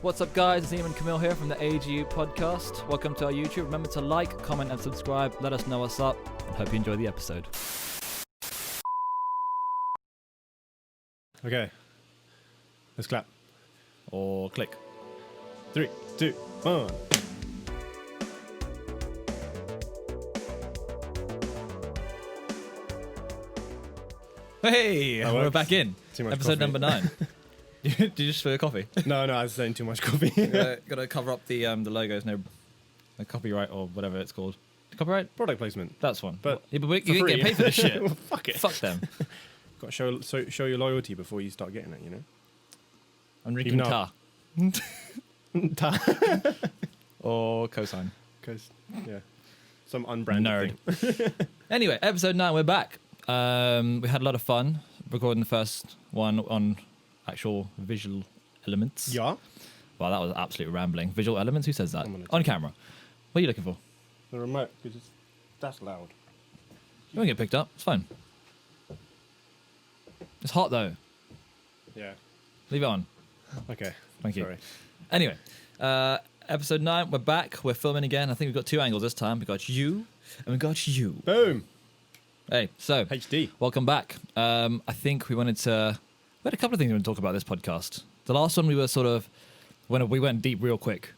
What's up, guys? It's Ian and Camille here from the AGU podcast. Welcome to our YouTube. Remember to like, comment, and subscribe. Let us know what's up, and hope you enjoy the episode. Okay, let's clap. Or click. 3, 2, 1. Hey, That we're works. back in. Too much Episode coffee. number 9. Did you just spill your coffee? No, I was saying too much coffee. Gotta cover up the logos, no copyright or whatever it's called. Copyright? Product placement. That's one. But you for get free. paid for this shit. Well, fuck it. Fuck them. Got to show your loyalty before you start getting it, you know? I'm drinking Even tar. Or cosine. Because, yeah. Some unbranded thing. Anyway, episode 9, we're back. We had a lot of fun recording the first one on actual visual elements. Yeah? Wow, that was absolute rambling. Visual elements? Who says that? I'm gonna On camera. What are you looking for? The remote, because that's loud. You won't get picked up. It's fine. It's hot, though. Yeah. Leave it on. Okay. Thank you. Sorry. Anyway, episode 9, we're back. We're filming again. I think we've got 2 angles this time. We got you, and we got you. Boom. Hey, so, HD. welcome back. I think we had a couple of things we want to talk about this podcast. The last one we were sort of, we went deep real quick.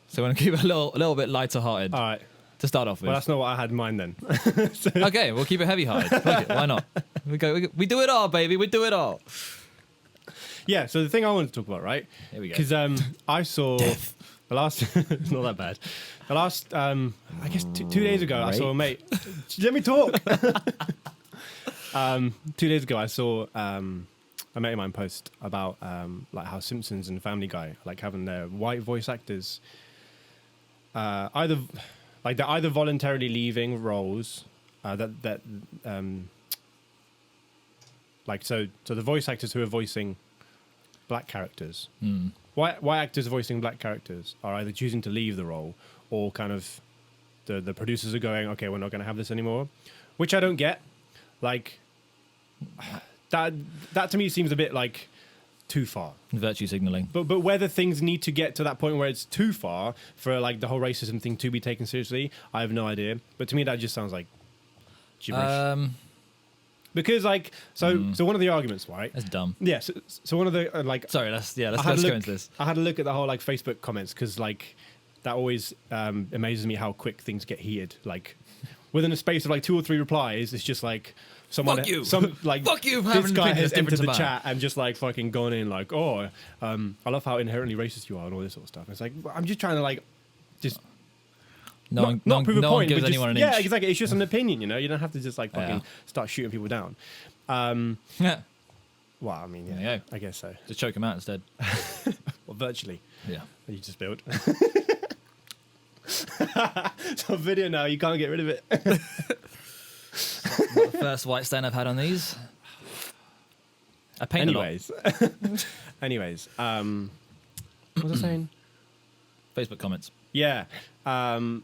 So we're going to keep it a little bit lighter hearted All right. to start off with. Well, that's not what I had in mind then. Okay, we'll keep it heavy hearted. Fuck it, why not? We do it all, baby. We do it all. Yeah, so the thing I wanted to talk about, right? Here we go. Because I saw the last. It's not that bad. The last, I guess 2 days ago, I saw a mate. Let me talk. 2 days ago, I saw a mate of mine post about like how Simpsons and Family Guy like having their white voice actors they're either voluntarily leaving roles so the voice actors who are voicing black characters, white actors voicing black characters are either choosing to leave the role or kind of the producers are going, okay, we're not going to have this anymore, which I don't get. Like that to me seems a bit like too far. Virtue signaling. But whether things need to get to that point where it's too far for like the whole racism thing to be taken seriously, I have no idea. But to me, that just sounds like gibberish. Because like so one of the arguments, right? That's dumb. Yeah. So one of the Sorry, let's go into this. I had a look at the whole like Facebook comments because like that always amazes me how quick things get heated. Like within a space of like 2 or 3 replies, it's just like someone, Fuck you. Fuck you. This guy has entered the about. chat and just like fucking gone in like, I love how inherently racist you are and all this sort of stuff. It's like I'm just trying to like just. No not prove a one point, gives but just, anyone an yeah, inch. exactly. It's just an opinion, you know. You don't have to just like fucking start shooting people down. Yeah. Well, I mean, yeah, Yeah. I guess so. Just choke him out instead. Well, virtually. Yeah. You just built. It's on video now. You can't get rid of it. Not the first white stain I've had on these. I paint Anyways, what was I saying? Facebook comments. Yeah,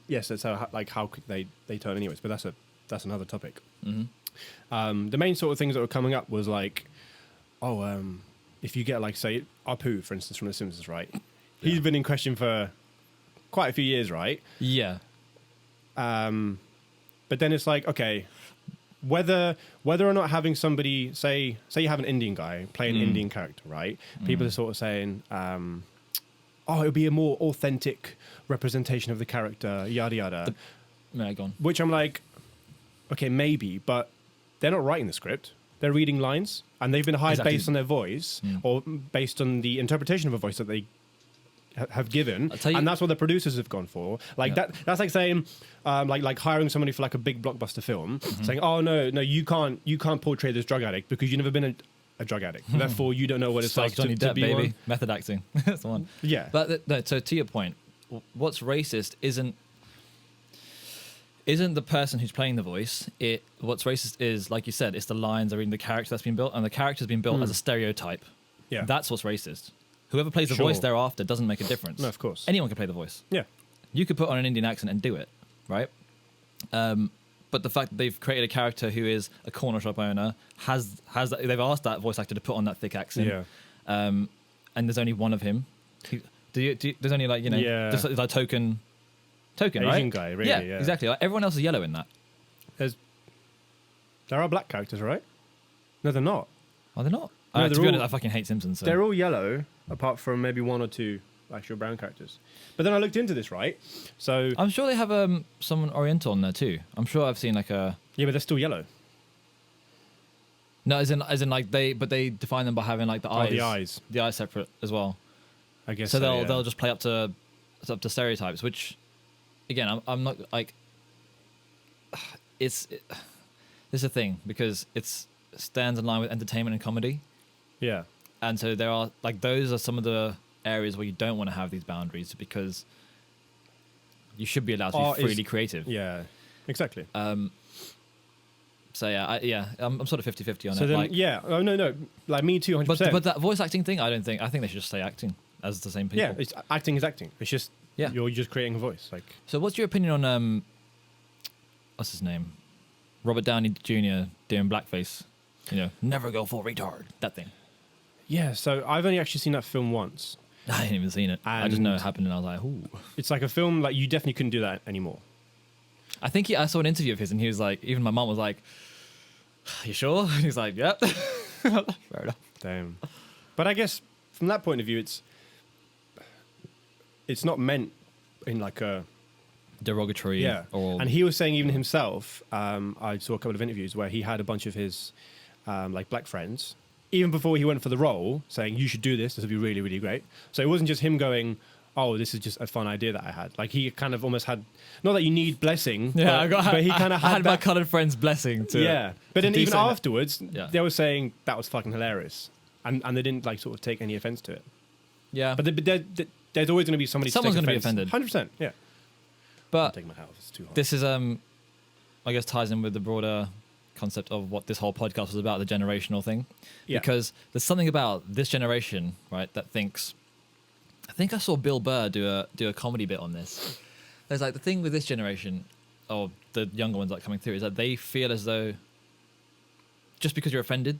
yes. That's how quick they turn. Anyways, but that's another topic. Mm-hmm. The main sort of things that were coming up was like, if you get like say Apu, for instance, from The Simpsons, right? He's been in question for quite a few years, right? Yeah. But then it's like, okay, whether or not having somebody say you have an Indian guy play an Indian character, right? People are sort of saying, it would be a more authentic representation of the character, yada yada. Yeah, go on. Which I'm like, okay, maybe, but they're not writing the script. They're reading lines, and they've been hired Exactly. based on their voice or based on the interpretation of a voice that they have given, I'll tell you- and that's what the producers have gone for. Like that's like saying, like hiring somebody for like a big blockbuster film, saying, "Oh no, you can't portray this drug addict because you've never been a drug addict. Therefore, you don't know what it's like Johnny to Depp, be baby. one." Method acting. That's the one. Yeah, But no, so to your point, what's racist isn't the person who's playing the voice. What's racist is, like you said, it's the lines, the character that's been built, and the character's been built as a stereotype. Yeah. That's what's racist. Whoever plays the Sure. voice thereafter doesn't make a difference. No, of course. Anyone can play the voice. yeah, You could put on an Indian accent and do it, right? But the fact that they've created a character who is a corner shop owner has they've asked that voice actor to put on that thick accent. yeah. And there's only one of him. There's only like Yeah. just like token, Asian right? guy, really, Yeah, yeah. exactly. Like, everyone else is yellow in that. There are black characters, right? No, they're not. Are they not? No, To they're be honest, all- I fucking hate Simpsons. So. They're all yellow, apart from maybe one or two actual brown characters. But then I looked into this, right? So I'm sure they have someone Oriental in there too. I'm sure I've seen like a yeah, but they're still yellow. no, as in like but they define them by having like the Oh, eyes, the eyes. separate as well. I guess So so. they'll just play up to stereotypes, which again I'm not like this is a thing because it's stands in line with entertainment and comedy, yeah. and so there are like those are some of the areas where you don't want to have these boundaries because you should be allowed to Art be is- freely creative. Yeah, exactly. So yeah, I'm sort of 50-50 on So it. then, Like, yeah, oh no, like me too, 100%. but that voice acting thing, I think they should just say acting as the same people. yeah, it's, acting is acting. It's just Yeah. you're just creating a voice. Like So what's your opinion on what's his name? Robert Downey Jr. doing blackface. Never go full retard. That thing. yeah. So I've only actually seen that film once. I ain't even seen it. I just know it And- happened, and I was like, ooh. It's like a film like you definitely couldn't do that anymore. I think I saw an interview of his, and he was like, even my mom was like, "You sure?" And he's like, "Yep." Fair enough. Damn. But I guess from that point of view, it's not meant in like a Derogatory. yeah. Or And he was saying even himself. I saw a couple of interviews where he had a bunch of his like black friends even before he went for the role, saying you should do this. This would be really, really great. So it wasn't just him going, "Oh, this is just a fun idea that I had." Like he kind of almost had, not that you need blessing, yeah, but he kind of I had my that. coloured friend's blessing to. Yeah, but then do even something afterwards, Yeah. they were saying that was fucking hilarious, and they didn't like sort of take any offense to it. Yeah. But there's always going to be somebody. Someone's going to be offended. 100%. Yeah. But Take my hat off. It's too hot. this is I guess ties in with the broader concept of what this whole podcast was about, the generational thing. Yeah. Because there's something about this generation, right, that thinks. I think I saw Bill Burr do a comedy bit on this. There's like the thing with this generation, or the younger ones that are coming through, is that they feel as though just because you're offended,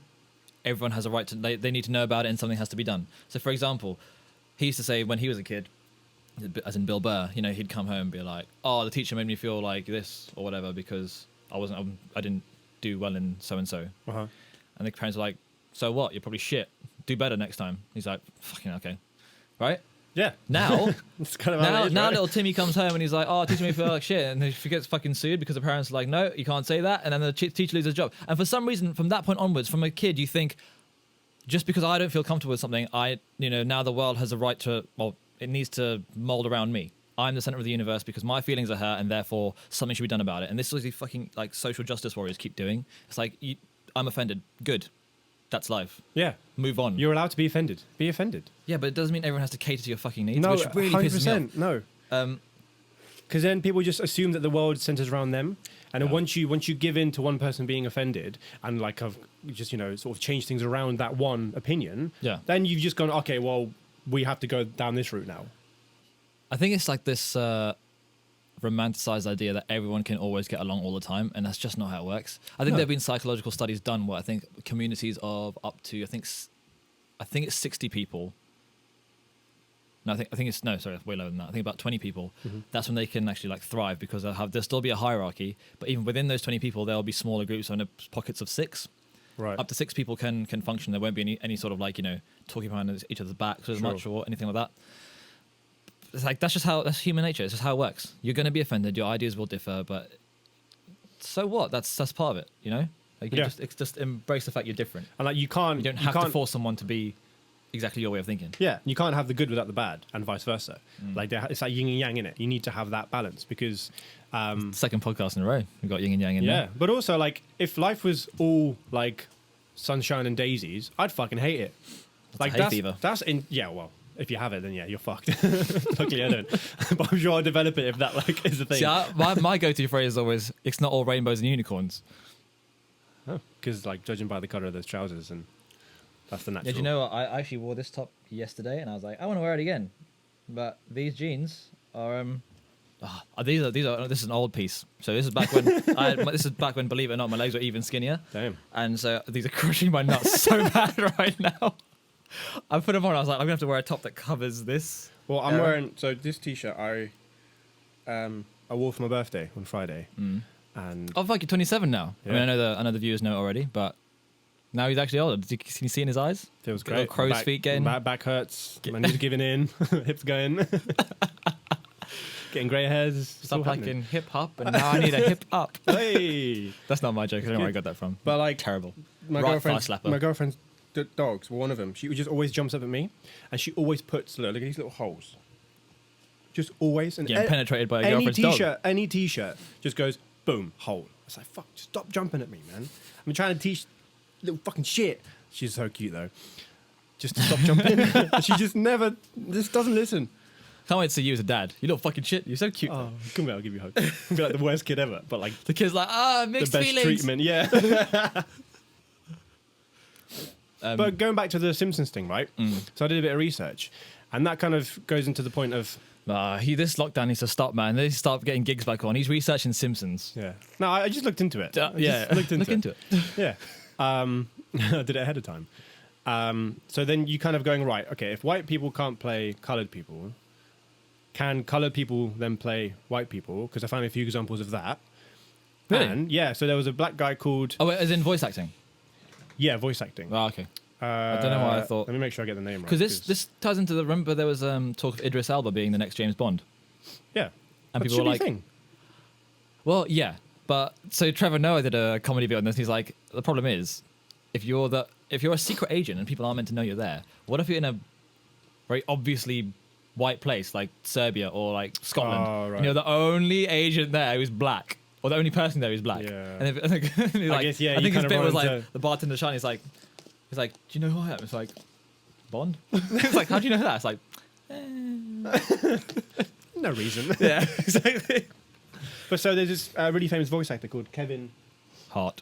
everyone has a right to. They need to know about it, and something has to be done. So, for example, he used to say when he was a kid, as in Bill Burr, he'd come home and be like, "Oh, the teacher made me feel like this or whatever because I didn't do well in so and so." Uh-huh. And the parents were like, "So what? You're probably shit. Do better next time." He's like, "Fucking okay, right?" Yeah. Now, It's kind of how it is, now right? little Timmy comes home and he's like, "Oh, teacher made me feel like shit," and he gets fucking sued because the parents are like, "No, you can't say that," and then the teacher loses his job. And for some reason, from that point onwards, from a kid, you think, just because I don't feel comfortable with something, now the world has a right to, well, it needs to mold around me. I'm the center of the universe because my feelings are hurt, and therefore something should be done about it. And this is what these fucking like social justice warriors keep doing. It's like, I'm offended. Good. That's life. Yeah. Move on. You're allowed to be offended. Be offended. Yeah, but it doesn't mean everyone has to cater to your fucking needs, No, which really pisses me 100%. No. off. Because then people just assume that the world centers around them, and then once you give in to one person being offended and like have just sort of change things around that one opinion, Yeah. then you've just gone, okay, well, we have to go down this route now. I think it's like this romanticized idea that everyone can always get along all the time, and that's just not how it works. I think No. there have been psychological studies done where I think communities of up to I think it's 60 people. No, I think it's no, sorry, way lower than that. I think about 20 people. That's when they can actually like thrive because there'll still be a hierarchy, but even within those 20 people, there'll be smaller groups and pockets of 6. Right. Up to 6 people can function. There won't be any sort of like talking behind each other's backs as Sure. much or anything like that. It's like that's human nature. It's just how it works. You're going to be offended. Your ideas will differ, but so what? That's part of it. Like Yeah. just embrace the fact you're different. And like you can't, You don't have to force someone to be exactly your way of thinking. Yeah, you can't have the good without the bad, and vice versa. Like it's like yin and yang in it. You need to have that balance because, Second podcast in a row, we've got yin and yang in yeah. there. But also, like, if life was all like sunshine and daisies, I'd fucking hate it. Like hay fever. That's in yeah. Well, if you have it, then yeah, you're fucked. Luckily, I don't. But I'm sure I'll develop it if that like is the thing. See, my go-to phrase is always, "It's not all rainbows and unicorns." Because like judging by the color of those trousers, and that's the natural. Yeah, do you know what? I actually wore this top yesterday, and I was like, I want to wear it again, but these jeans are this is an old piece. So this is back when this is back when, believe it or not, my legs were even skinnier. Damn. And so these are crushing my nuts so bad right now. I put them on. I was like, I'm gonna have to wear a top that covers this. Well, I'm wearing this t-shirt. I wore for my birthday on Friday, and Oh fuck, you're 27 now. Yeah. I mean, I know the viewers know already, but now he's actually older. Can you see in his eyes? feels Little great. crow's feet getting. Back hurts. My knees giving in. Hips going. Getting grey hairs. Stop liking hip hop, and now I need a hip up. Hey, That's not my joke. I don't know where I got that from. but like Terrible. my Right girlfriend's, thigh slapper. my girlfriend's dogs were one of them. She just always jumps up at me, and she always puts look at these little holes. Just always and Getting penetrated by a any girlfriend's t-shirt, dog. any t-shirt just goes boom hole. It's like fuck, just stop jumping at me, man. I'm trying to teach little fucking shit. She's so cute though. Just to stop jumping. She just doesn't listen. Can't wait to see you as a dad. You little fucking shit. You're so cute. Oh, come here, I'll give you a hug. I'll be like the worst kid ever, but like The kid's like, the mixed best feelings. treatment. Yeah. But going back to the Simpsons thing, right? So I did a bit of research, and that kind of goes into the point of This lockdown needs to stop, man. They need to start getting gigs back on. He's researching Simpsons. yeah. No, I just looked into it. I Yeah, just looked into it. it. Yeah. I did it ahead of time. So then you kind of going, right, okay, if white people can't play coloured people, can coloured people then play white people? Because I found a few examples of that. Really? And yeah, so there was a black guy called, Oh, wait, as in voice acting? yeah, voice acting. Oh, okay. I don't know why I thought. Let me make sure I get the name right. Because this ties into the. Remember, there was talk of Idris Elba being the next James Bond. yeah. And That people should were be a like, thing. well, yeah. But so Trevor Noah did a comedy bit on this. He's like, the problem is, if you're a secret agent and people aren't meant to know you're there, what if you're in a very obviously white place like Serbia or like Scotland, Oh, right. and you're the only agent there who's black, or the only person there who's black? Yeah. And he's like, guess, yeah, I you think his kind of bit run was like into- the bartender shine. He's like, do you know who I am? It's like, Bond. It's like, how do you know that? It's like, No reason. yeah, exactly. But so there's this really famous voice actor called Kevin. Hot.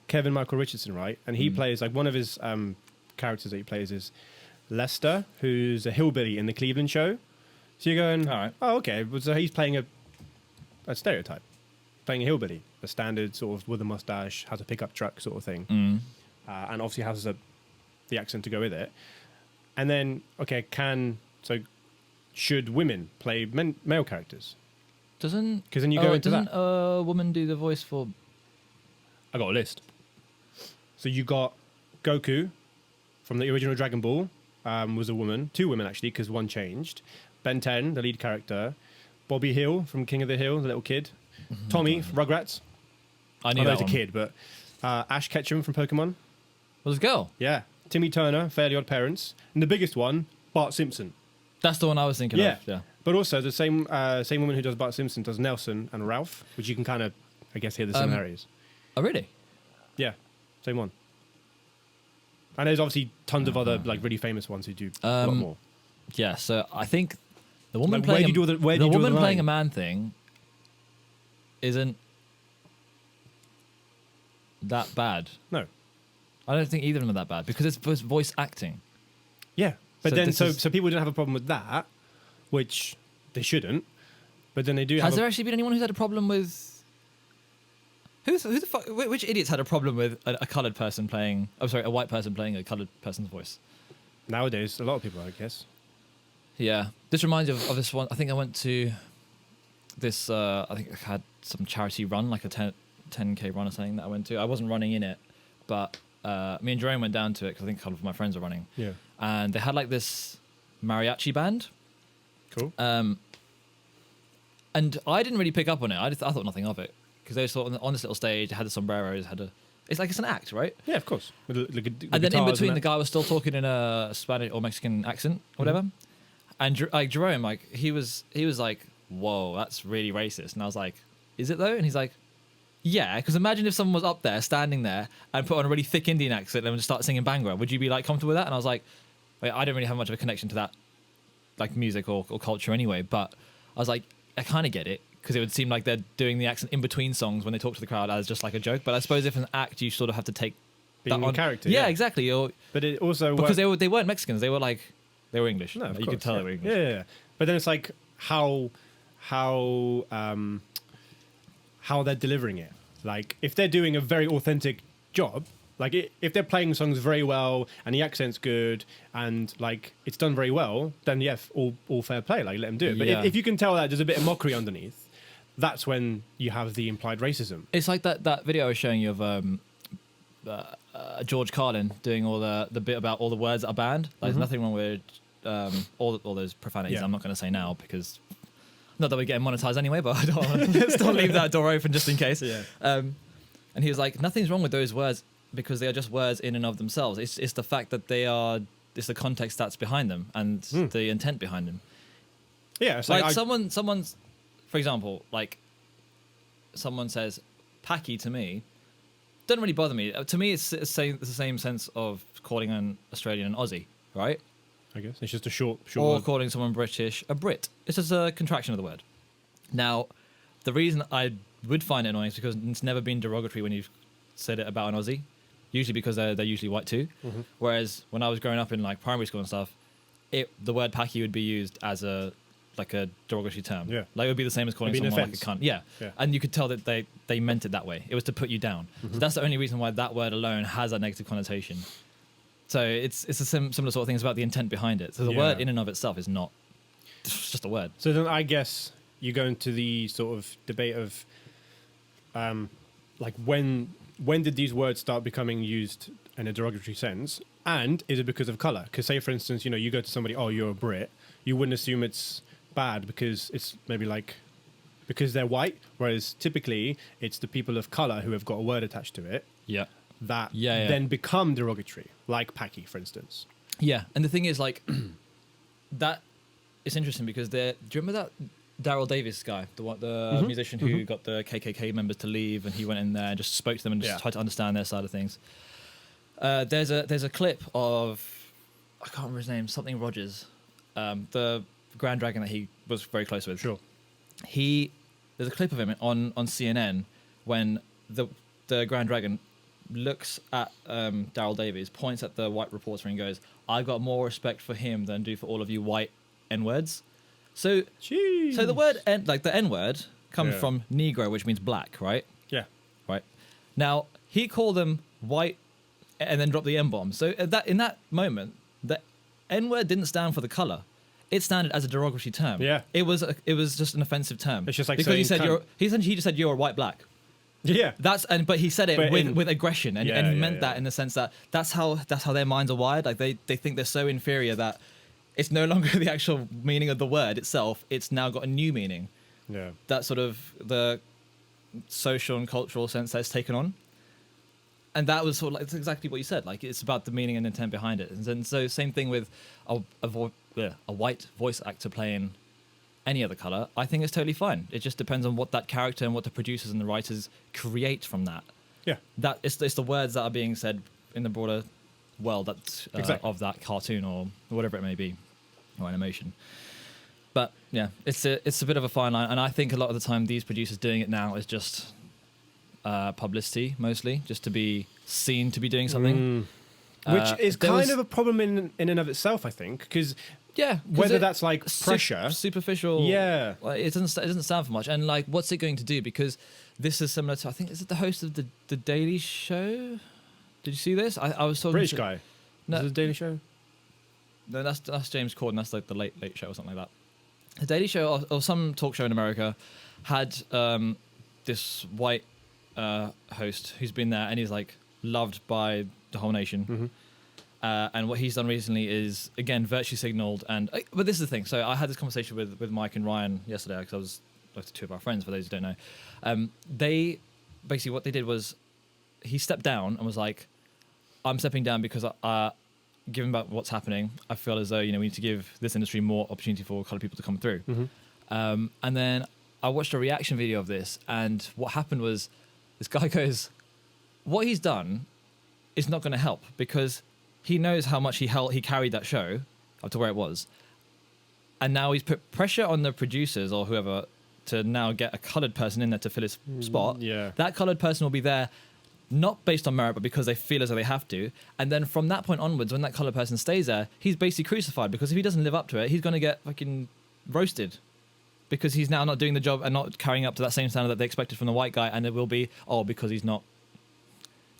Kevin Michael Richardson, right? And he plays like one of his characters that he plays is Lester, who's a hillbilly in the Cleveland show. So you're going, All right. oh, okay. Well, so he's playing a stereotype, playing a hillbilly, a standard sort of with a mustache, has a pickup truck sort of thing, and obviously has the accent to go with it. And then, okay, should women play male characters? Doesn't 'Cause then you go into doesn't that. a woman do the voice for? I got a list. So you got Goku from the original Dragon Ball, was a woman. 2 women, actually, because one changed. Ben 10, the lead character. Bobby Hill from King of the Hill, the little kid. Tommy from Rugrats. I I knew know that he's a one. kid, but Ash Ketchum from Pokemon. Was a girl. Yeah. Timmy Turner, Fairly Odd Parents. And the biggest one, Bart Simpson. That's the one I was thinking Yeah. of. Yeah. But also the same woman who does Bart Simpson does Nelson and Ralph, which you can kind of, I guess, hear the similarities. Oh, really? Yeah, same one. And there's obviously tons of other like really famous ones who do a lot more. Yeah. So I think the woman Like, where playing do you draw the- where do the you draw the woman playing a line? man thing isn't that bad. No. I don't think either of them are that bad because it's voice acting. Yeah, but So then this is- so people didn't have a problem with that, which they shouldn't. But then they do. Has have there actually been anyone who's had a problem with? Who the fuck? Which idiots had a problem with a coloured person playing? I'm sorry, a white person playing a coloured person's voice. nowadays a lot of people, I guess. Yeah, this reminds me of this one. I think I went to this. I think I had some charity run, like a 10K run or something that I went to. I wasn't running in it, but me and Jerome went down to it because I think a couple of my friends were running. Yeah. And they had like this mariachi band. Cool. And I didn't really pick up on it. I thought nothing of it because they were sort of on this little stage. They had the sombreros. It's like it's an act, right? Yeah, of course. With And then in guitars between, and the that. guy was still talking in a Spanish or Mexican accent, or whatever. And like Jerome, like he was like, "Whoa, that's really racist." And I was like, "Is it though?" And he's like, "Yeah, because imagine if someone was up there, standing there, and put on a really thick Indian accent and just start singing Bhangra. Would you be like comfortable with that?" And I was like, "Wait, I don't really have much of a connection to that, like music or culture anyway." But I was like, I kind of get it because it would seem like they're doing the accent in between songs when they talk to the crowd as just like a joke. But I suppose if an act, you sort of have to take Being that in on character, Yeah, yeah. exactly. Or But it also because they weren't Mexicans, they were English. No, of You course, could tell yeah. they were English. Yeah. But then it's like how they're delivering it. Like if they're doing a very authentic job, Like if they're playing songs very well and the accent's good and like it's done very well, then yeah, all fair play. Like let them do it. But Yeah. if you can tell that there's a bit of mockery underneath, that's when you have the implied racism. It's like that video I was showing you of George Carlin doing all the bit about all the words that are banned. Like, there's nothing wrong with all those profanities. Yeah. I'm not going to say now because not that we're getting monetized anyway, but I don't want to still leave that door open just in case. Yeah. And he was like, nothing's wrong with those words because they are just words in and of themselves. It's the fact that it's the context that's behind them and the intent behind them. Yeah. It's Like someone's, for example, like someone says "packy" to me, doesn't really bother me. To me, it's the same sense of calling an Australian an Aussie, right? I guess it's just a short Or word. calling someone British a Brit. It's just a contraction of the word. Now, the reason I would find it annoying is because it's never been derogatory when you've said it about an Aussie, usually because they're usually white too. Whereas when I was growing up in like primary school and stuff, the word "packy" would be used as a derogatory term. Yeah. Like it would be the same as calling It'd be an someone like a offence. cunt. Yeah. Yeah. And you could tell that they meant it that way. It was to put you down. So that's the only reason why that word alone has that negative connotation. So it's a similar sort of thing. It's about the intent behind it. So the Yeah. word in and of itself is not, it's just a word. So then I guess you go into the sort of debate of like when did these words start becoming used in a derogatory sense, and is it because of color? Because say for instance, you go to somebody, oh, you're a Brit, you wouldn't assume it's bad because it's maybe like because they're white, whereas typically it's the people of color who have got a word attached to it Yeah. that Yeah. then become derogatory, like "packy," for instance. Yeah. And the thing is, like, that is interesting because do you remember that Daryl Davis guy, the musician who got the KKK members to leave, and he went in there and just spoke to them and just tried to understand their side of things. There's a clip of, I can't remember his name, something Rogers, the Grand Dragon that he was very close with. Sure. There's a clip of him on CNN when the Grand Dragon looks at Daryl Davies, points at the white reporter and goes, "I've got more respect for him than I do for all of you white N-words." So the word the N-word comes from Negro, which means black, right? Yeah. Right. Now he called them white and then dropped the N-bomb. So in that moment, the N-word didn't stand for the color. It standed as a derogatory term. Yeah. It was just an offensive term. It's just like because he saying said cunt. he just said you're a white black. Yeah. But he said it But with aggression, and he meant that in the sense that that's how their minds are wired. Like they think they're so inferior that it's no longer the actual meaning of the word itself. It's now got a new meaning. Yeah. That sort of the social and cultural sense that it's taken on. And that was sort of like, it's exactly what you said. Like it's about the meaning and intent behind it. And so same thing with a white voice actor playing any other color. I think it's totally fine. It just depends on what that character and what the producers and the writers create from that. Yeah. That it's the words that are being said in the broader world that's Exactly. of that cartoon or whatever it may be, or animation. But yeah, it's a bit of a fine line, and I think a lot of the time these producers doing it now is just publicity mostly, just to be seen to be doing something. Which is there kind was- of a problem in and of itself, I think, because Yeah, 'cause whether it- that's like pressure, superficial. Yeah. like, it doesn't stand for much. And like, what's it going to do? Because this is similar to, I think, is it the host of the Daily Show? Did you see this? I was talking British to, guy. No. Is it the Daily Show? No, that's James Corden. That's like the Late Show or something like that. The Daily Show or some talk show in America had this white host who's been there, and he's like loved by the whole nation. And what he's done recently is, again, virtue signaled. But this is the thing. So I had this conversation with Mike and Ryan yesterday because I was like two of our friends, for those who don't know. They basically, what they did was he stepped down and was like, I'm stepping down because given about what's happening, I feel as though, we need to give this industry more opportunity for colored people to come through. And then I watched a reaction video of this, and what happened was this guy goes, what he's done is not going to help because he knows how much he carried that show up to where it was. And now he's put pressure on the producers or whoever to now get a colored person in there to fill his spot. Yeah. That colored person will be there not based on merit, but because they feel as though they have to. And then from that point onwards, when that colored person stays there, he's basically crucified because if he doesn't live up to it, he's going to get fucking roasted because he's now not doing the job and not carrying up to that same standard that they expected from the white guy. And it will be, because he's not.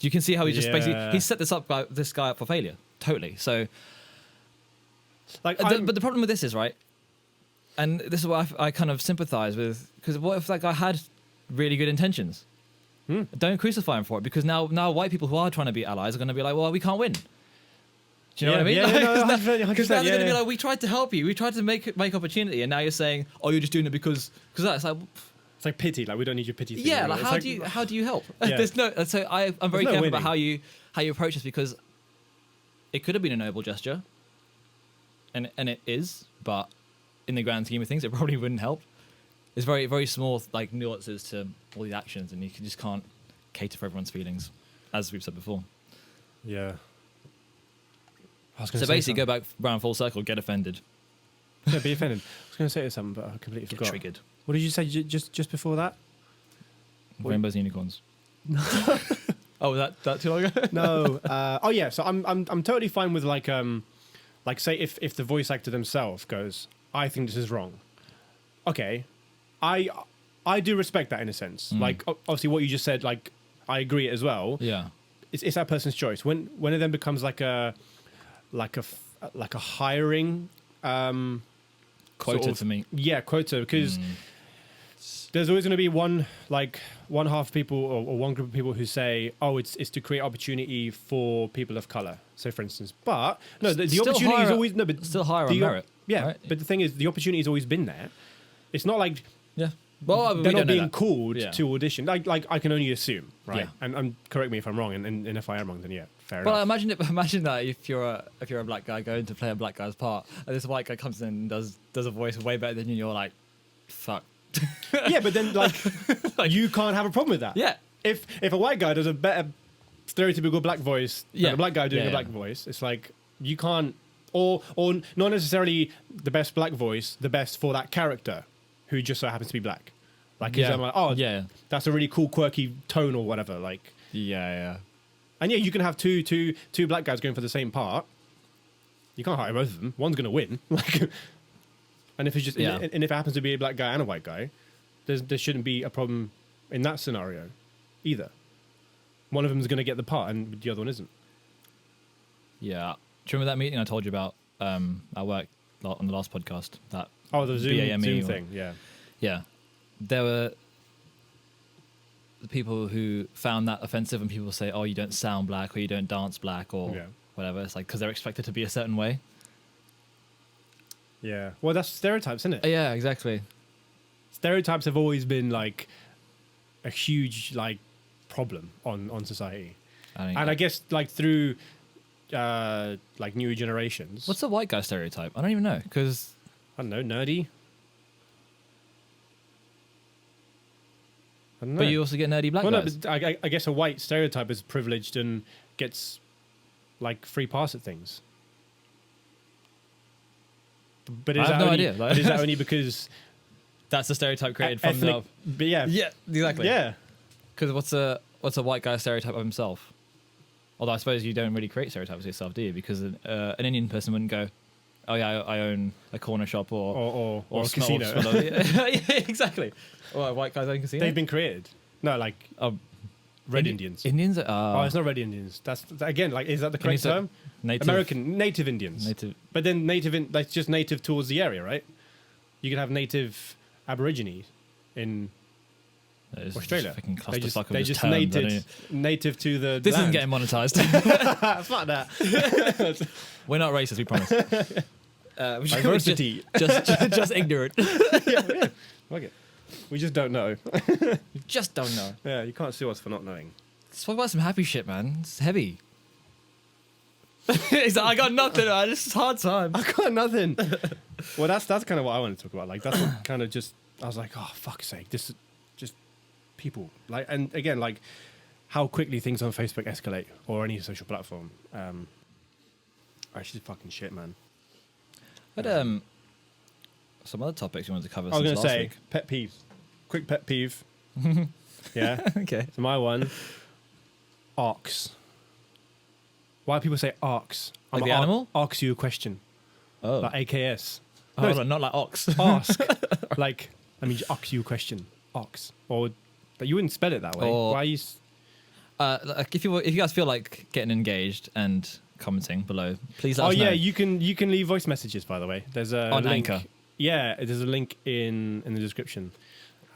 You can see how he just basically Yeah. he set this guy up for failure totally. So, Like, but the problem with this is right, and this is what I kind of sympathize with, because what if that guy had really good intentions? Don't crucify him for it, because now white people who are trying to be allies are going to be like, well, we can't win. Do you know what I mean? Yeah, no, 100%, Because now they're going to be yeah. like, we tried to help you, we tried to make opportunity, and now you're saying, oh, you're just doing it because that's like. It's like pity. Like, we don't need your pity. Thing, Yeah, right? like It's how do you help? Yeah. There's no. So I'm very no careful winning. about how you approach this, because it could have been a noble gesture, and it is, but in the grand scheme of things, it probably wouldn't help. There's very very small like nuances to all these actions, and you just can't cater for everyone's feelings, as we've said before. Yeah. So basically, go back round full circle, get offended, Yeah, be offended. I was going to say something, but I completely get forgot. triggered. What did you say just before that? Rainbows and unicorns. Oh, was that too long ago? No. Oh yeah. So I'm totally fine with like say if the voice actor themselves goes, I think this is wrong. Okay, I do respect that in a sense. Like obviously what you just said, like I agree as well. Yeah. It's that person's choice. When it then becomes like a hiring Quota sort of- for me. Yeah, quota, because there's always going to be one half of people or one group of people who say, oh, it's to create opportunity for people of color. So, for instance, but no, the Still opportunity is higher- always no, but still higher on the- merit. Yeah, right? but the thing is, the opportunity has always been there. It's not like Yeah. Well, we they're don't not know being that. called Yeah. to audition. Like I can only assume, right? Yeah. And correct me if I'm wrong, and if I am wrong, then yeah, fair Well, enough. imagine that if you're a black guy going to play a black guy's part, and this white guy comes in and does a voice way better than you, and you're like, fuck. Yeah, but then like you can't have a problem with that. Yeah. If a white guy does a better stereotypical black voice Yeah. than a black guy doing Yeah, a black yeah. voice, it's like you can't, or not necessarily the best black voice, the best for that character who just so happens to be black. Like, Yeah. I'm like, oh, Yeah. that's a really cool, quirky tone or whatever. Like, Yeah. and yeah, you can have two black guys going for the same part. You can't hire both of them. One's gonna win. Like, and if it's just, Yeah. and if it happens to be a black guy and a white guy, there shouldn't be a problem in that scenario either. One of them is going to get the part and the other one isn't. Yeah. Do you remember that meeting I told you about at work on the last podcast? That Oh, the Zoom BAME or- thing, yeah. Yeah. There were the people who found that offensive, and people say, oh, you don't sound black, or you don't dance black, or Yeah. whatever. It's like because they're expected to be a certain way. Yeah. Well, that's stereotypes, isn't it? Yeah, exactly. Stereotypes have always been like a huge like problem on society. And And I guess like through like newer generations. what's a white guy stereotype? I don't even know, because I don't know, nerdy. I don't know. but you also get nerdy black well, no, guys. but I guess a white stereotype is privileged and gets like free pass at things. But I is have that no only, idea. but is that only because That's the stereotype created from ethnic? But yeah, Yeah, exactly. yeah. Because what's a white guy stereotype of himself? Although I suppose you don't really create stereotypes of yourself, do you? Because an Indian person wouldn't go, "Oh yeah, I own a corner shop or Or a smell- casino. smell of-" yeah, exactly. Or a white guy's own casino. They've been created. No, like Oh, red Indians. Indians Oh, are it's not red Indians. That's again like is that the correct Indians are term? native. Native Indians. Native. But then that's just native towards the area, right? You can have native Aborigines in It's Australia. just fucking They just, clusterfuck of they just just terms, I don't even- native to the This isn't land. getting monetized. Fuck that. We're not racist, we promise. We're Diversity. just ignorant. yeah. Fuck it. We just don't know. We just don't know. Yeah, you can't sue us for not knowing. Let's talk about some happy shit, man. It's heavy. He's like, I got nothing, man. This is hard time. I got nothing. Well, that's kind of what I want to talk about. Like, that's what kind of just, I was like, oh, fuck's sake. This is just people. Like, and again, like, how quickly things on Facebook escalate or any social platform. Actually, fucking shit, man. But some other topics you wanted to cover. I was since going to last say, week. pet peeve. Quick pet peeve. Yeah. Okay. So my one, arcs. Why do people say arcs? Like the animal? Arcs you a question. Oh, Like AKS. oh No, hold on, not like ox. ask. Like, I mean, ask you a question. Ox. Or, but you wouldn't spell it that way. Or- Why are you... Like if you guys feel like getting engaged and commenting below, please let Oh us know. yeah, you can leave voice messages. By the way, there's a On link. Anchor. Yeah, there's a link in the description.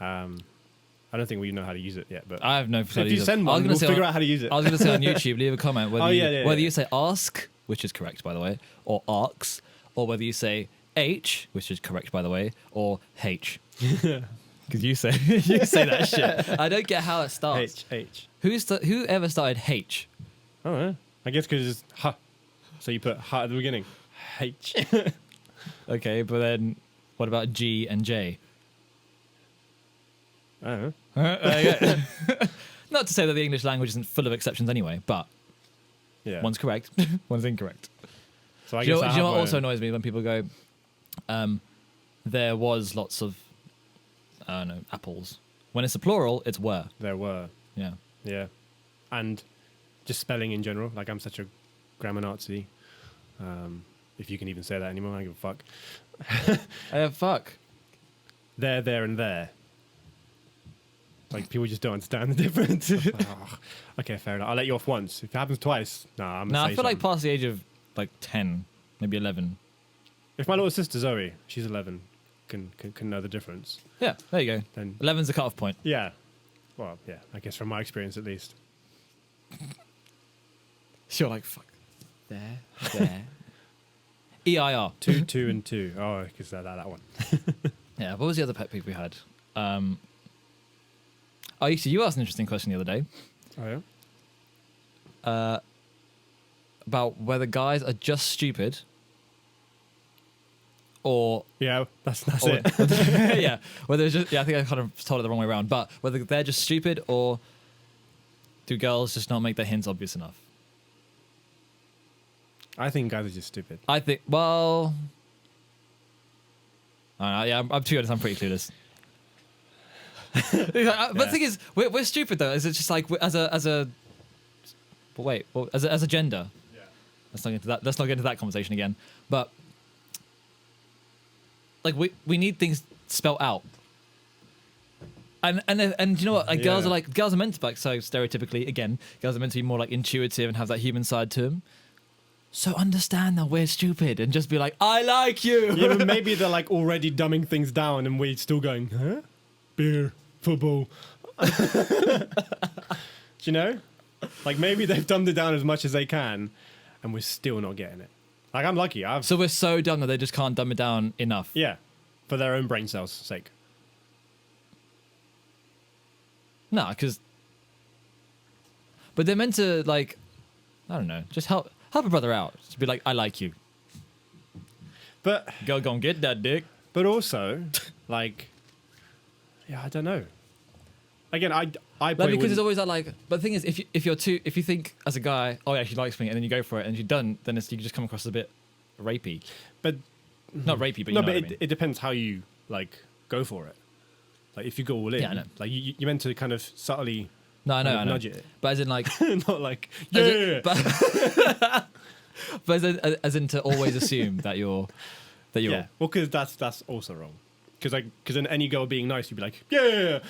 I don't think we know how to use it yet, but I have no. if you send one, we'll figure out how to use it. I was going to say on YouTube, leave a comment whether yeah. you say ask, which is correct by the way, or arcs, or whether you say H, which is correct by the way, or H. Because you say that shit. I don't get how it starts. H. Whoever started H? Oh, yeah. I guess because it's ha. So you put ha at the beginning. H. Okay, but then what about G and J? I don't know. Not to say that the English language isn't full of exceptions anyway, but Yeah. one's correct, one's incorrect. So I Do you guess know, I do you know have what my also own. annoys me when people go, there was lots of, I don't know, apples. When it's a plural, it's were. There were. Yeah. Yeah. And just spelling in general. Like, I'm such a grammar Nazi. If you can even say that anymore, I don't give a fuck. Fuck. There, and there. Like, people just don't understand the difference. Oh, okay, fair enough. I'll let you off once. If it happens twice, nah, I'm No, gonna I say feel like something. past the age of like 10, maybe 11. If my little sister Zoe, she's 11, can know the difference, Yeah, there you go. then 11's the cut-off point. yeah. Well, yeah, I guess from my experience at least. Sure, like, fuck. There. EIR. 2, 2, and 2. Oh, because that one. Yeah, what was the other pet peeve we had? You asked an interesting question the other day Oh, yeah? about whether guys are just stupid or Yeah, that's or- it. yeah, whether it's just, I think I kind of told it the wrong way around, but whether they're just stupid or do girls just not make their hints obvious enough? I think guys are just stupid. I think, well, I don't know, yeah, I'm too honest, I'm pretty clueless. But the thing is, we're stupid though. Is it just like as a gender? Yeah. Let's not get into that. Let's not get into that conversation again. But like we need things spelt out. And you know what? Like girls are meant to, like, so stereotypically again, girls are meant to be more like intuitive and have that human side to them. So understand that we're stupid and just be like, I like you. Yeah, but maybe they're like already dumbing things down and we're still going, huh? Beer, football. Do you know? Like maybe they've dumbed it down as much as they can and we're still not getting it. Like I'm lucky. So we're so dumb that they just can't dumb it down enough. Yeah, for their own brain cells' sake. No, because. But they're meant to, like, I don't know, just help a brother out. Just be like, I like you. But Go and get that dick. also, like, yeah, I don't know. Again, I Like, probably because it's wouldn't- always that, like, but the thing is, if you think as a guy, oh yeah, she likes me, and then you go for it and you don't, then you just come across a bit rapey. but Not rapey, but you no, know but what I mean. it depends how you like go for it. Like if you go all in, Yeah, I know. like you're meant to kind of subtly No, I know, kind I of know. nudge it, But as in, like, not like as yeah. in- but as in to always assume that you're Yeah, well, because that's also wrong. Because then any girl being nice, you'd be like, yeah,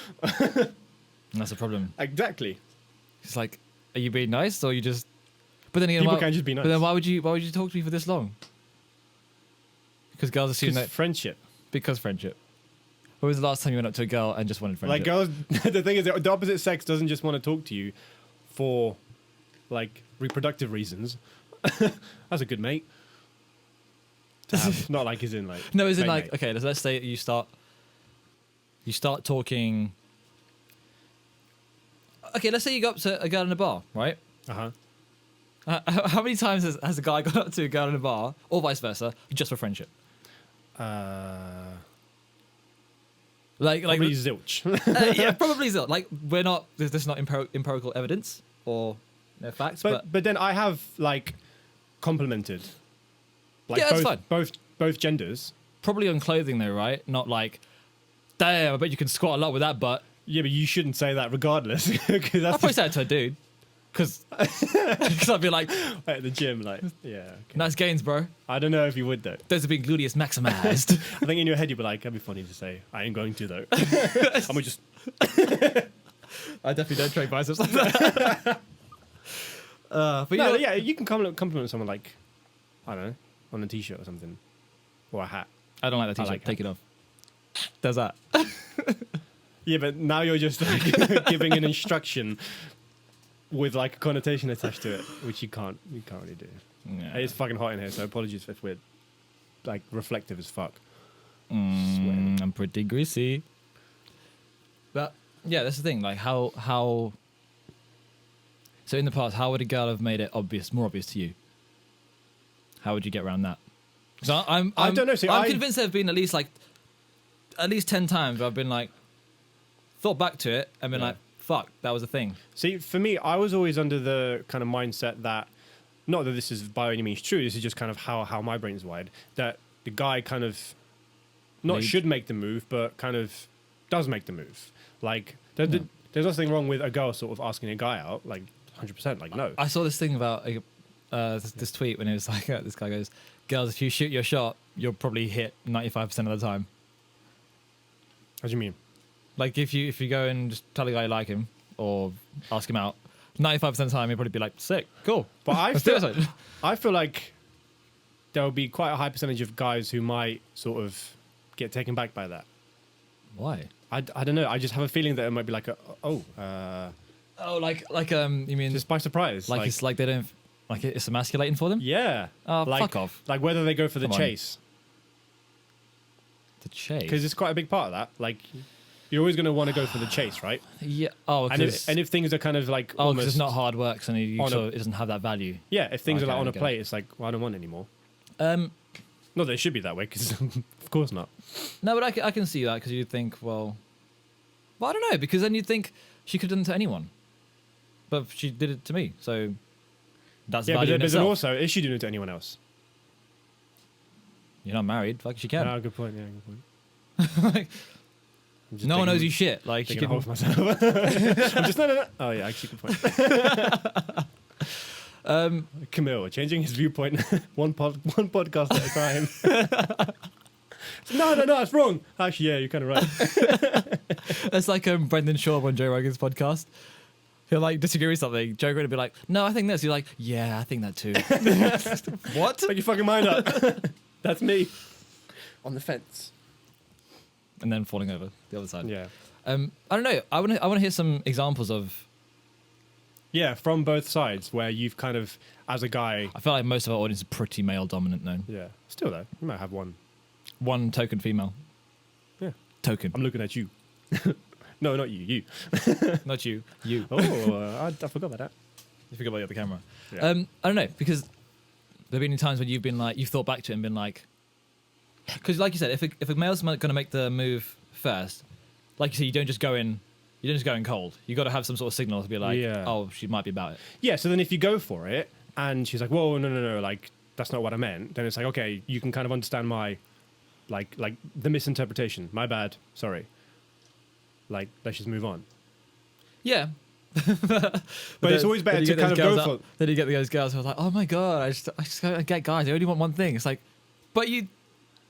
and that's a problem. exactly. It's like, are you being nice or you just? But then again, People can just be nice. But then why would you talk to me for this long? Because girls assume Because that friendship. because friendship. When was the last time you went up to a girl and just wanted friendship? Like girls, the thing is, the opposite sex doesn't just want to talk to you for like reproductive reasons. That's a good mate. To have, not like as in like No, is it mate, like, mate. okay, let's say you start talking. Okay, let's say you go up to a girl in a bar, right? Uh-huh. How many times has a guy gone up to a girl in a bar, or vice versa, just for friendship? Probably zilch. Yeah, probably so. Like, we're not. There's not empirical evidence or no facts, but but then I have like complimented like Yeah, that's fine. both genders. probably on clothing though, right? Not like, damn, I bet you can squat a lot with that butt. Yeah, but you shouldn't say that regardless. Because I'll that's probably say it to a dude, because I'd be like, at the gym, like, yeah. Okay. nice gains, bro. I don't know if you would though. Those have been gluteus maximized. I think in your head you'd be like, that'd be funny to say. I ain't going to though. I'm gonna just I definitely don't train biceps like that. But No, yeah, you can compliment someone like, I don't know, on a t-shirt or something, or a hat. I don't like that I t-shirt. like Take it off. Does that? Yeah, but now you're just like giving an instruction with like a connotation attached to it, which you can't really do. Yeah. It's fucking hot in here, so apologies if we're like reflective as fuck. I'm pretty greasy. But yeah, that's the thing. Like how. So in the past, how would a girl have made it more obvious to you? How would you get around that? So I don't know. See, I'm convinced there have been at least 10 times where I've been like, thought back to it and been like, fuck, that was a thing. See, for me, I was always under the kind of mindset that, not that this is by any means true, this is just kind of how my brain's wired, that the guy kind of not should make the move, but kind of does make the move. Like, there's nothing wrong with a girl sort of asking a guy out, like 100%, like no. I saw this thing about this tweet when it was like, this guy goes, girls, if you shoot your shot, you'll probably hit 95% of the time. What do you mean? Like if you go and just tell a guy you like him or ask him out, 95% of the time he'll probably be like, sick, cool. But I I feel like there'll be quite a high percentage of guys who might sort of get taken back by that. Why? I don't know. I just have a feeling that it might be like you mean just by surprise. like it's like they don't like it's emasculating for them? Yeah. Oh, like, fuck off. Like whether they go for the Come on. chase. The chase. Because it's quite a big part of that. Like, you're always going to want to go for the chase, right? Yeah. Oh, And if things are kind of like because almost... it's not hard work, so it doesn't have that value. Yeah, if things are Okay, like on a okay. plate, it's like, well, I don't want any more. Not Not that it should be that way, because of course not. No, but I can see that because you'd think, well, I don't know, because then you'd think she could have done it to anyone, but she did it to me, so that's Yeah, value in but then itself. also, is she doing it to anyone else? You're not married, like she can. No, good point. Yeah, good point. Like, I'm just no one taking- knows you shit. Like she taking a can. hold of myself. I'm just no. Oh yeah, actually, good point. Camille changing his viewpoint one podcast at a time. No, it's wrong. Actually, yeah, you're kind of right. It's like Brendan Shaw on Joe Rogan's podcast. He'll like disagree with something. Joe Rogan will be like, "No, I think this." You're like, "Yeah, I think that too." What? Make your fucking mind up. That's me. On the fence. And then falling over the other side. Yeah. I don't know. I want to hear some examples of. Yeah, from both sides, where you've kind of, as a guy. I feel like most of our audience is pretty male dominant though. Yeah. Still though, you might have one. One token female. Yeah. Token. I'm looking at you. No, not you. You. Not you. You. Oh, I forgot about that. You forgot about the other camera. Yeah. I don't know, because there have been times when you've been like, you've thought back to it and been like, because like you said, if a male's going to make the move first, like you said, you don't just go in cold. You got to have some sort of signal to be like, Yeah. oh, she might be about it. Yeah, so then if you go for it and she's like, whoa, no, like, that's not what I meant, then it's like, okay, you can kind of understand my, like the misinterpretation. My bad. Sorry. Like, let's just move on. Yeah. But it's always better to kind of go for... Then you get those girls who are like, oh my God, I just get guys. They only want one thing. It's like, but you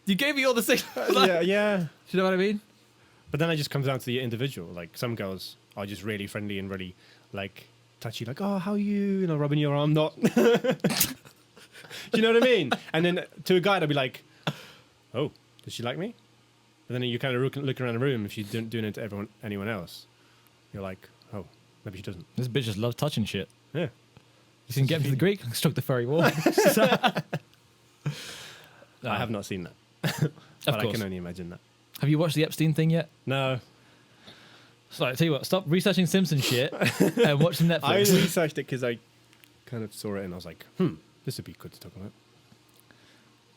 gave me all the signals. Like, yeah. Do you know what I mean? But then it just comes down to the individual. Like, some girls are just really friendly and really, like, touchy. Like, oh, how are you? You know, rubbing your arm. Not... Do you know what I mean? And then to a guy, they'll be like, oh, does she like me? And then you kind of look around the room. If she's doing it to anyone else, you're like, oh, maybe she doesn't. This bitch just loves touching shit. Yeah. You can get him to the Greek, struck the furry wall. I have not seen that. Of But I course. can only imagine that. Have you watched the Epstein thing yet? No. So I tell you what, stop researching Simpson shit and watch some I Netflix. researched it because I kind of saw it and I was like, this would be good to talk about.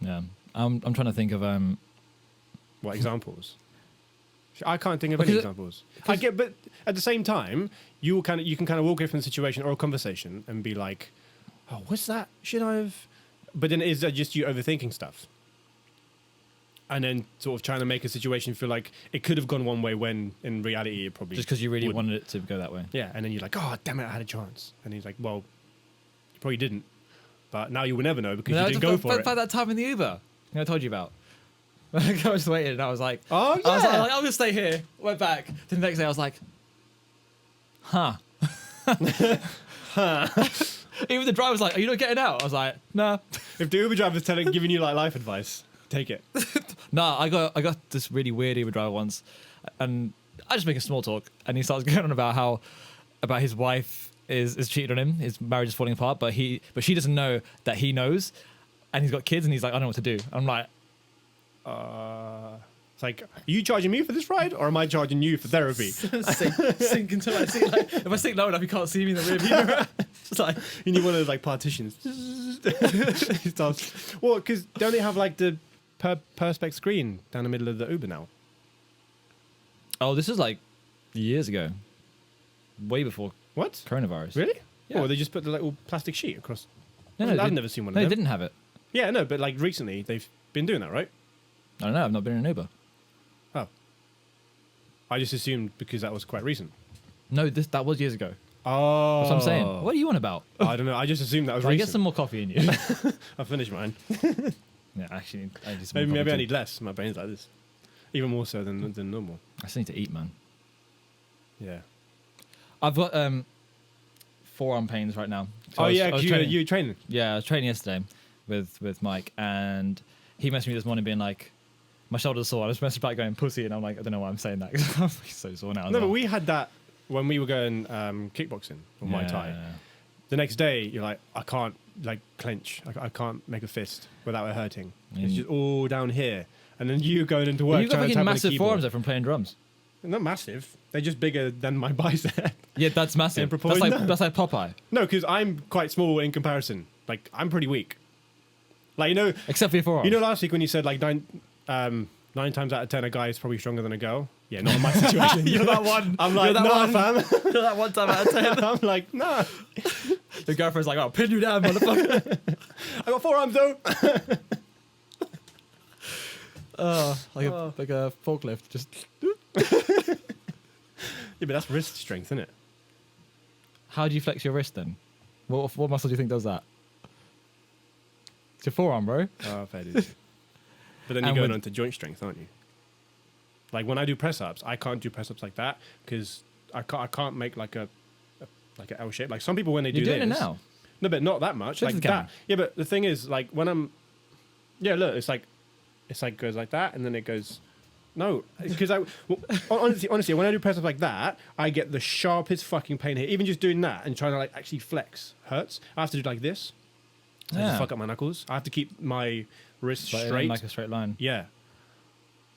Yeah, I'm trying to think of What examples? I can't think of any examples. I get, but at the same time, you can kind of walk away from the situation or a conversation and be like, "Oh, what's that? Should I have?" But then is that just you overthinking stuff? And then sort of trying to make a situation feel like it could have gone one way when in reality it probably just because you really wouldn't. wanted it to go that way. Yeah, and then you're like, "Oh, damn it, I had a chance." And he's like, "Well, you probably didn't, but now you will never know because you didn't go for it." That time in the Uber, I told you about. I was just waiting, and I was like, Oh, I was yeah. like, I'm gonna stay here. Went back. Then the next day, I was like, huh. Even the driver was like, are you not getting out? I was like, nah. If the Uber driver's giving you like life advice, take it. Nah, I got this really weird Uber driver once, and I just make a small talk, and he starts going on about his wife is cheating on him, his marriage is falling apart, but she doesn't know that he knows, and he's got kids, and he's like, I don't know what to do. I'm like, It's like, are you charging me for this ride, or am I charging you for therapy? sink until I see, like, if I sink low enough, you can't see me in the rear view mirror. It's like, You need one of those like partitions. He starts, well, because don't they have like the perspex screen down the middle of the Uber now? oh, this is like years ago, way before What? coronavirus. Really? Yeah. Oh, they just put the little plastic sheet across. No, I've they never seen one No, of they them. didn't have it. Yeah, no, but like recently they've been doing that, right? I don't know. I've not been in an Uber. Oh. I just assumed because that was quite recent. No, that was years ago. Oh. That's what I'm saying. What are you on about? I don't know. I just assumed that was I get recent. some more coffee in you. I'll finish mine. Yeah, actually, I need some more Maybe coffee I too. need less. My brain's like this. Even more so than normal. I still need to eat, man. Yeah. I've got forearm pains right now. So Oh, I was- yeah, I was because training- you were training. Yeah, I was training yesterday with Mike, and he messaged me this morning being like, my shoulder's sore. I was messaging back going, pussy, and I'm like, I don't know why I'm saying that, because I'm so sore now. as No, well. but we had that when we were going kickboxing or Muay Thai. Yeah. The next day, you're like, I can't like clench. I can't make a fist without it hurting. It's just all down here. And then you going into work You've got trying to fucking tap on a massive keyboard. forearms though from playing drums. Not massive. They're just bigger than my bicep. Yeah, that's massive. In That's proportion, like no. that's like Popeye, No, because I'm quite small in comparison. Like, I'm pretty weak. Like, except for your forearms. last week when you said like 9 times out of 10 a guy is probably stronger than a girl. Yeah, not in my situation. You're that one. I'm like, You're that nah, one. fam. You're that one time out of 10. I'm like, nah. The girlfriend's like, I'll pin you down, motherfucker. I got forearms though. Like a forklift. Just Yeah, but that's wrist strength, isn't it? how do you flex your wrist then? What muscle do you think does that? It's your forearm, bro. Oh, fair dues. But then you're And going with- on to joint strength, aren't you? Like when I do press ups, I can't do press ups like that because I can't make like a L shape. Like some people when they You're do doing this, it now. no, but not that much. Show Like the that. camera. Yeah, but the thing is, like when I'm, yeah, look, it's like goes like that, and then it goes. No, because honestly, when I do press ups like that, I get the sharpest fucking pain here. Even just doing that and trying to like actually flex hurts. I have to do like this. I Yeah. just fuck up my knuckles. I have to keep my wrist Like, straight. like a straight line. Yeah.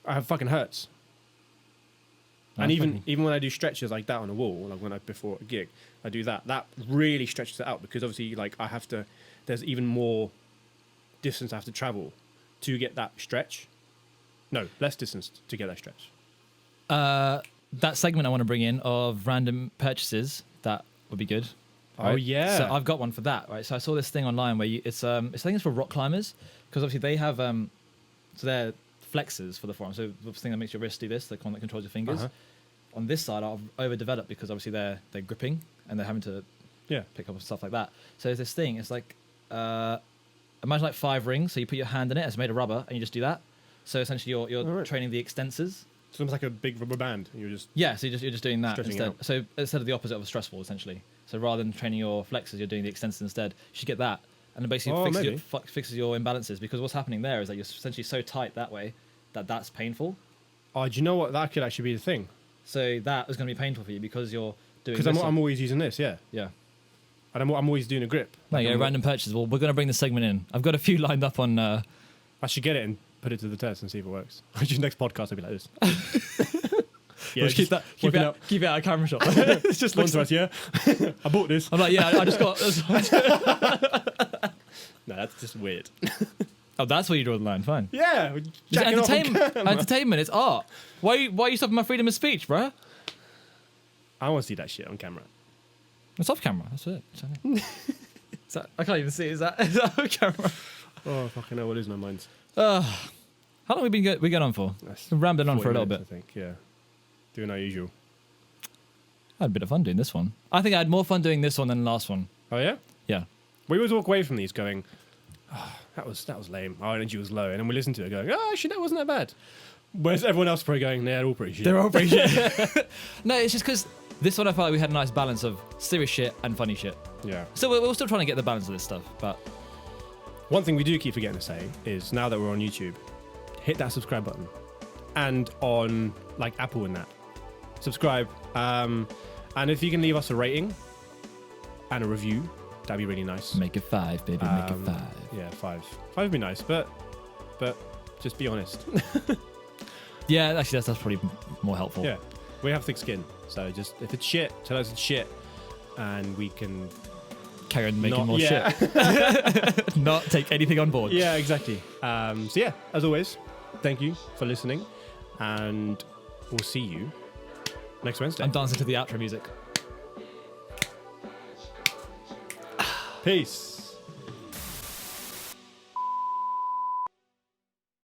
I have fucking hurts. And That's even when I do stretches like that on a wall, like when I before a gig, I do that. That really stretches it out because obviously like I have to there's even more distance I have to travel to get that stretch. No, less distance to get that stretch. That segment I want to bring in of random purchases, that would be good. Oh, right? yeah. So I've got one for that, right? So I saw this thing online where I think it's for rock climbers because obviously they have so they're flexors for the forearm. So the thing that makes your wrist do this, the one that controls your fingers. Uh-huh. On this side, I've overdeveloped because obviously they're gripping and they're having to Yeah. pick up stuff like that. So there's this thing. It's like imagine like 5 rings. So you put your hand in it. It's made of rubber, and you just do that. So essentially, you're Alright. training the extensors. It's almost like a big rubber band. And you're just Yeah, so you're just doing that Stretching instead. out. So instead of the opposite of a stressful, essentially. So rather than training your flexors, you're doing the extensors instead. You should get that, and it basically Oh, fixes, maybe. fixes your imbalances because what's happening there is that you're essentially so tight that way that's painful. oh, do you know what? That could actually be the thing. So that is going to be painful for you because you're doing. Because I'm always using this, yeah. yeah. And I'm always doing a grip. No, Like, yeah, I'm- random purchases. Well, we're going to bring this segment in. I've got a few lined up on. I should get it and put it to the test and see if it works. Just next podcast, I'll be like this. Yeah, keep working out. keep it out of camera shot. It's just looks Sponsor us, yeah. I bought this. I'm like, yeah, I just got. No, that's just weird. Oh, that's where you draw the line. Fine. Yeah, It's jacking off on entertainment. camera. Entertainment. It's art. Why are you stopping my freedom of speech, bruh? I want to see that shit on camera. It's off camera. That's it. Is that, I can't even see. Is that off camera? Oh, fucking hell, what is my mind? How long have we been we on for? That's Been rambling on 40 for a little minutes, bit. I think, yeah. Doing our usual. I had a bit of fun doing this one. I think I had more fun doing this one than the last one. Oh, yeah? Yeah. We always walk away from these going, oh, that was lame. Our energy was low. And then we listen to it going, oh, actually, that wasn't that bad. Where's everyone else probably going? They're all pretty shit. They're all pretty shit. No, it's just because this one I felt like we had a nice balance of serious shit and funny shit. Yeah. So we're still trying to get the balance of this stuff, but One thing we do keep forgetting to say is now that we're on YouTube, hit that subscribe button. And on like Apple and that. Subscribe. And if you can leave us a rating and a review, that'd be really nice. make it 5, baby. Make it 5. Yeah, 5. 5 would be nice, but just be honest. Yeah, actually, that's probably more helpful. Yeah, we have thick skin, so just if it's shit, tell us it's shit, and we can Carry on making not, more yeah. shit. Not take anything on board. Yeah, exactly. So yeah, as always, thank you for listening, and we'll see you next Wednesday. I'm dancing to the outro music. Peace.